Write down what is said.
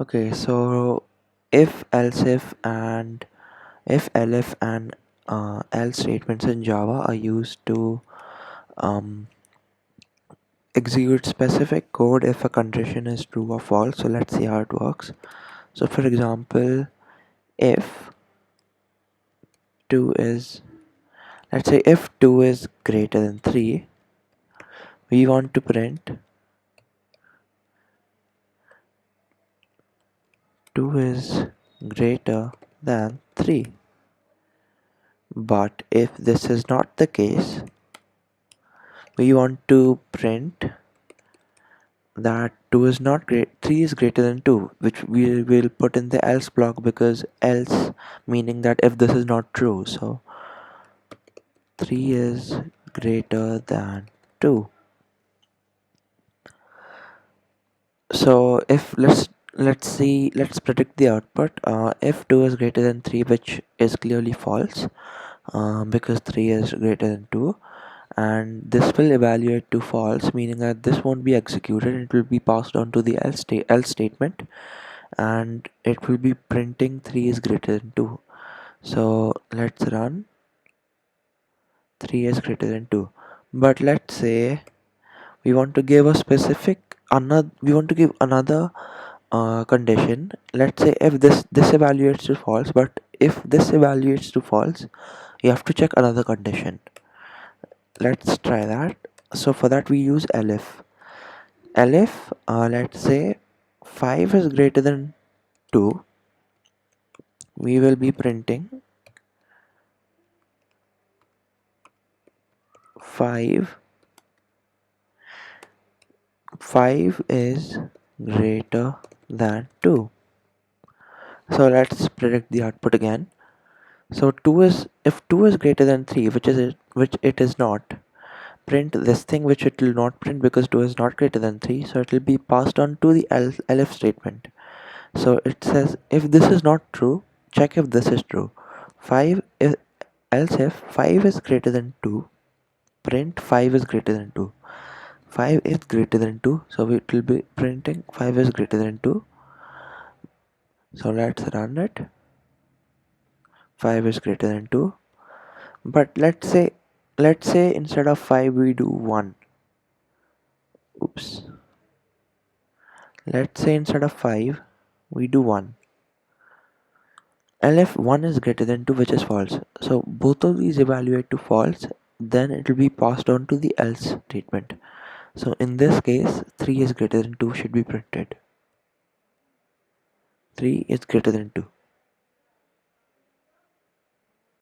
Okay, so if, else if, elif and else statements in Java are used to um, execute specific code if a condition is true or false. So let's see how it works. So for example, if 2 is, let's say if 2 is greater than 3, we want to print 2 is greater than 3. But if this is not the case, we want to print that 2 is not great 3 is greater than 2, which we will put in the else block, because else meaning that if this is not true. So 3 is greater than 2. So if let's predict the output. If 2 is greater than 3, which is clearly false, because 3 is greater than 2, and this will evaluate to false, meaning that this won't be executed. It will be passed on to the else statement, and it will be printing 3 is greater than 2. So let's run 3 is greater than 2. But let's say we want to give a specific another we want to give another condition. Let's say if this evaluates to false, but if this evaluates to false, you have to check another condition. Let's try that. So for that we use elif. Let's say 5 is greater than 2. We will be printing 5 is greater than 2. So let's predict the output again. So 2 is, if 2 is greater than 3, which it is not, print this thing, which it will not print because 2 is not greater than 3. So it will be passed on to the elif statement. So it says if this is not true, check if this is true. 5 is, else if 5 is greater than 2, print 5 is greater than 2. 5 is greater than 2, so it will be printing 5 is greater than 2. So let's run it. 5 is greater than 2. But let's say instead of 5 we do 1. Oops. Let's say instead of 5 we do 1. And if 1 is greater than 2, which is false. So both of these evaluate to false, then it will be passed on to the else statement. So in this case 3 is greater than 2 should be printed. 3 is greater than 2.